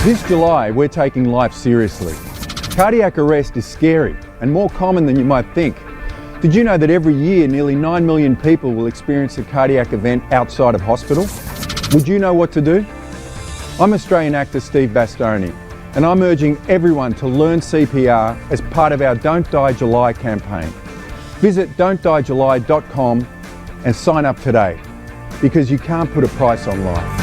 This July, we're taking life seriously. Cardiac arrest is scary and more common than you might think. Did you know that every year nearly 9 million people will experience a cardiac event outside of hospital? Would you know what to do? I'm Australian actor Steve Bastoni, and I'm urging everyone to learn CPR as part of our Don't Die July campaign. Visit don'tdiejuly.com and sign up today, because you can't put a price on life.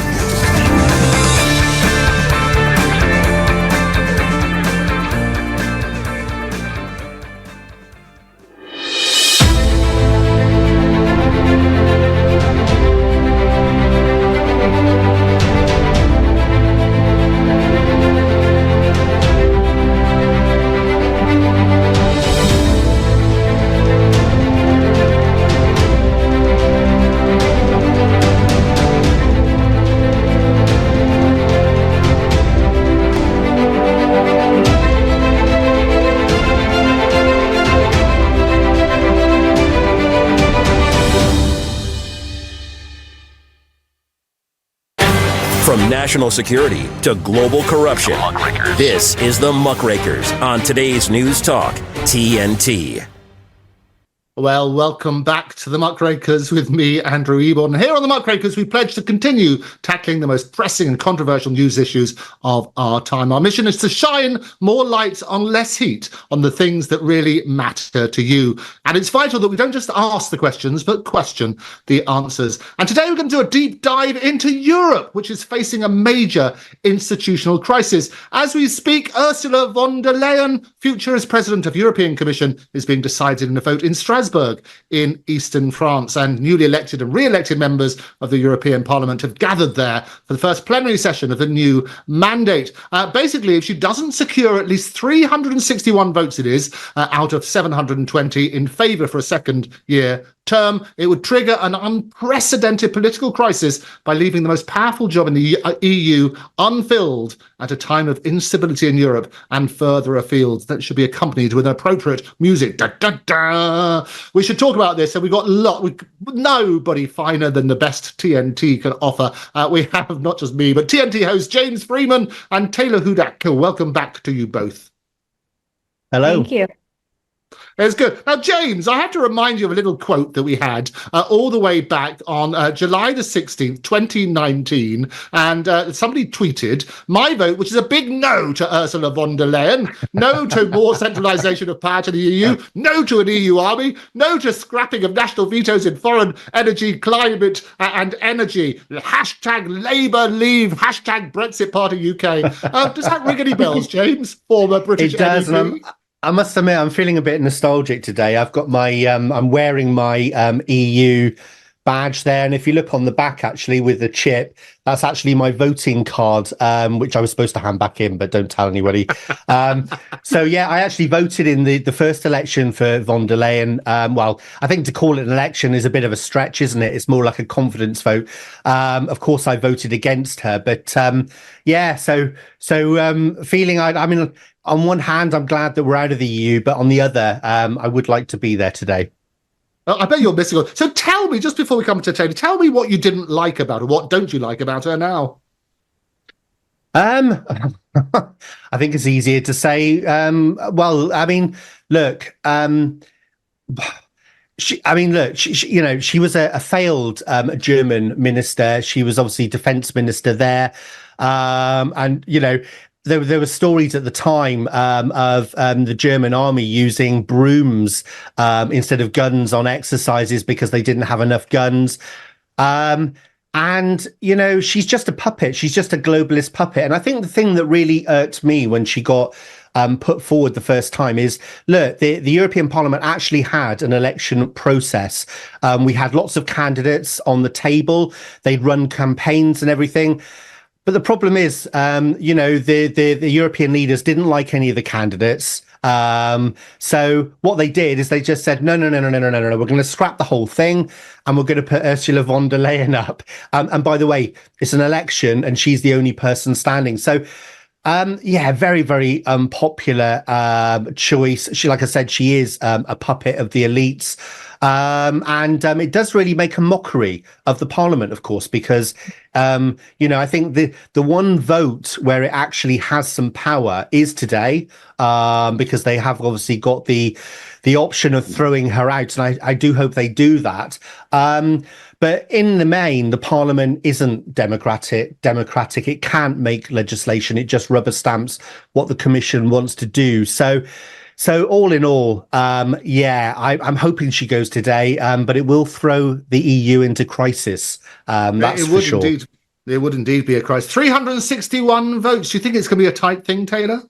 From national security to global corruption, this is the Muckrakers on today's News Talk, TNT. Well, welcome back to the Muckrakers with me, Andrew Eborn. And here on the Muckrakers, we pledge to continue tackling the most pressing and controversial news issues of our time. Our mission is to shine more light on less heat on the things that really matter to you. And it's vital that we don't just ask the questions, but question the answers. And today we're going to do a deep dive into Europe, which is facing a major institutional crisis. As we speak, Ursula von der Leyen, Futurist president of European Commission, is being decided in a vote in Strasbourg in eastern France, and newly elected and re-elected members of the European Parliament have gathered there for the first plenary session of the new mandate. Basically, if she doesn't secure at least 361 votes, out of 720 in favour for a second year term, it would trigger an unprecedented political crisis by leaving the most powerful job in the EU unfilled at a time of instability in Europe and further afield. That should be accompanied with appropriate music. Da, da, da. We should talk about this, and we've got nobody finer than the best TNT can offer. We have not just me, but TNT hosts James Freeman and Taylor Hudak. Welcome back to you both. Hello. Thank you. It's good. Now, James, I have to remind you of a little quote that we had all the way back on July the 16th, 2019. And somebody tweeted, "My vote, which is a big no to Ursula von der Leyen, no to more centralisation of power to the EU, no to an EU army, no to scrapping of national vetoes in foreign energy, climate and energy. Hashtag Labour leave, hashtag Brexit Party UK." Does that ring any bells, James? Former British MEP? I must admit, I'm feeling a bit nostalgic today. I've got my, I'm wearing my EU badge there. And if you look on the back, actually, with the chip, that's actually my voting card, which I was supposed to hand back in, but don't tell anybody. So, yeah, I actually voted in the first election for von der Leyen. Well, I think to call it an election is a bit of a stretch, isn't it? It's more like a confidence vote. Of course, I voted against her. But, feeling, I mean, on one hand, I'm glad that we're out of the EU, but on the other, I would like to be there today. I bet you're missing her. So tell me, just before we come to Taylor, tell me what you didn't like about her. What don't you like about her now? I think it's easier to say. Well, I mean, look, she was a failed German minister. She was obviously defense minister there. And, you know, there were stories at the time of the German army using brooms instead of guns on exercises because they didn't have enough guns. And, you know, she's just a puppet. She's just a globalist puppet. And I think the thing that really irked me when she got put forward the first time is, look, the European Parliament actually had an election process. We had lots of candidates on the table. They'd run campaigns and everything. But the problem is, the European leaders didn't like any of the candidates. So what they did is they just said, no, we're going to scrap the whole thing and we're going to put Ursula von der Leyen up. And by the way, it's an election and she's the only person standing. So Yeah, very, very popular choice. She, like I said, she is a puppet of the elites. And it does really make a mockery of the parliament, of course, because, I think the one vote where it actually has some power is today, because they have obviously got the option of throwing her out. And I do hope they do that. But in the main, the parliament isn't democratic. It can't make legislation. It just rubber stamps what the commission wants to do. So all in all, I'm hoping she goes today, but it will throw the EU into crisis. That's for sure. It would indeed be a crisis. 361 votes. Do you think it's going to be a tight thing, Taylor?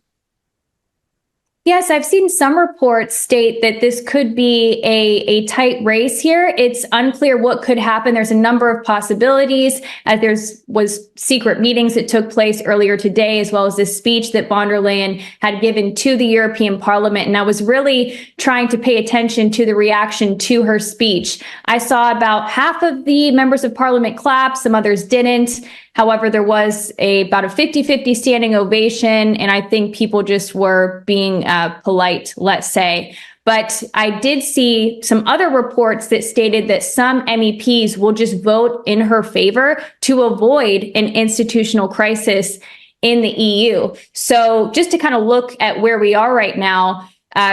Yes, I've seen some reports state that this could be a tight race here. It's unclear what could happen. There's a number of possibilities, as was secret meetings that took place earlier today, as well as this speech that von der Leyen had given to the European Parliament. And I was really trying to pay attention to the reaction to her speech. I saw about half of the members of Parliament clap, some others didn't. However, there was about a 50-50 standing ovation, and I think people just were being polite, let's say. But I did see some other reports that stated that some MEPs will just vote in her favor to avoid an institutional crisis in the EU. So just to kind of look at where we are right now,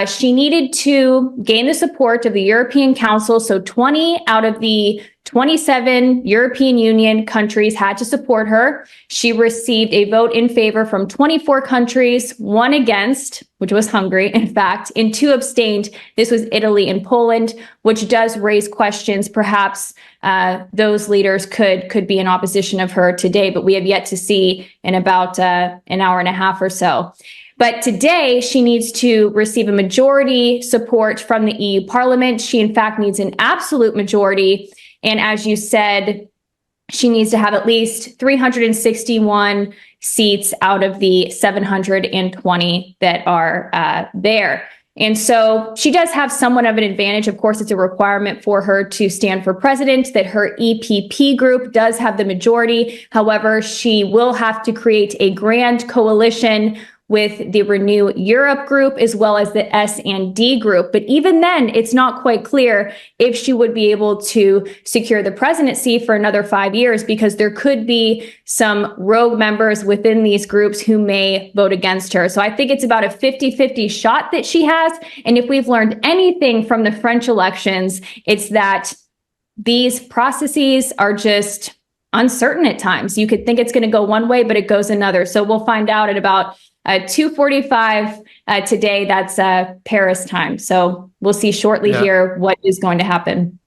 she needed to gain the support of the European Council. So 20 out of the 27 European Union countries had to support her. She received a vote in favor from 24 countries, one against, which was Hungary, in fact, and 2 abstained. This was Italy and Poland, which does raise questions. Perhaps those leaders could be in opposition of her today, but we have yet to see in about an hour and a half or so. But today, she needs to receive a majority support from the EU Parliament. She, in fact, needs an absolute majority. And as you said, she needs to have at least 361 seats out of the 720 that are there. And so she does have somewhat of an advantage. Of course, it's a requirement for her to stand for president, that her EPP group does have the majority. However, she will have to create a grand coalition with the Renew Europe group, as well as the S&D group. But even then, it's not quite clear if she would be able to secure the presidency for another 5 years, because there could be some rogue members within these groups who may vote against her. So I think it's about a 50-50 shot that she has. And if we've learned anything from the French elections, it's that these processes are just uncertain at times. You could think it's going to go one way, but it goes another. So we'll find out at about 2:45 today. That's Paris time. So we'll see shortly here what is going to happen.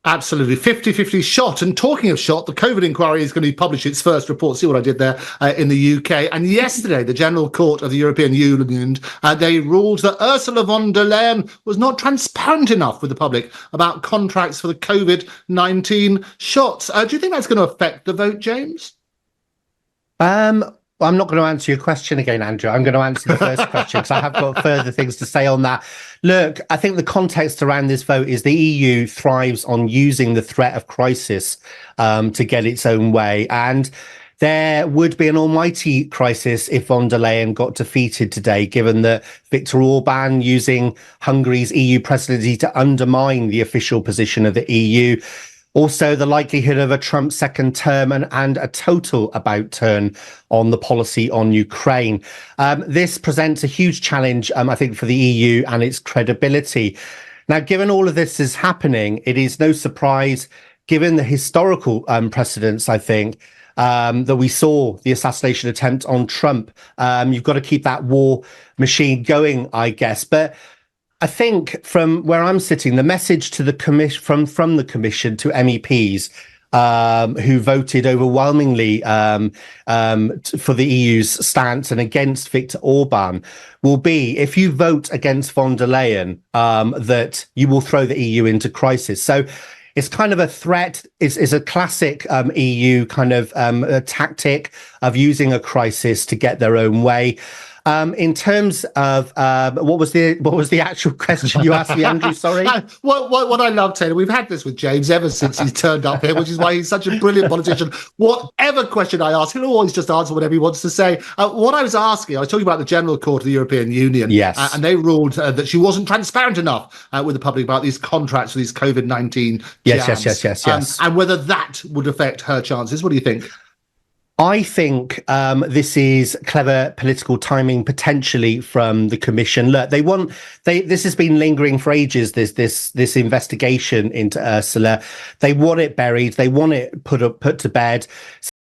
Absolutely. 50-50 shot. And talking of shot, the COVID inquiry is going to publish its first report. See what I did there in the UK. And yesterday, the General Court of the European Union, they ruled that Ursula von der Leyen was not transparent enough with the public about contracts for the COVID-19 shots. Do you think that's going to affect the vote, James? I'm not going to answer your question again, Andrew. I'm going to answer the first question because I have got further things to say on that. Look, I think the context around this vote is the EU thrives on using the threat of crisis to get its own way. And there would be an almighty crisis if von der Leyen got defeated today, given that Viktor Orban using Hungary's EU presidency to undermine the official position of the EU. Also, the likelihood of a Trump second term and a total about turn on the policy on Ukraine. This presents a huge challenge, I think, for the EU and its credibility. Now, given all of this is happening, it is no surprise, given the historical precedents, I think, that we saw the assassination attempt on Trump. You've got to keep that war machine going, I guess. But I think from where I'm sitting, the message to the commission from the commission to MEPs who voted overwhelmingly for the EU's stance and against Viktor Orban will be, if you vote against von der Leyen, that you will throw the EU into crisis. So it's kind of a threat, is a classic EU kind of a tactic of using a crisis to get their own way. In terms of what was the actual question you asked me, Andrew? Sorry. What I love, Taylor, we've had this with James ever since he's turned up here, which is why he's such a brilliant politician. Whatever question I ask, he'll always just answer whatever he wants to say. What I was talking about the General Court of the European Union. Yes. And they ruled that she wasn't transparent enough with the public about these contracts for these COVID-19 jabs. Yes. And whether that would affect her chances. What do you think? I think this is clever political timing, potentially, from the Commission. Look, this has been lingering for ages. This investigation into Ursula. They want it buried. They want it put to bed.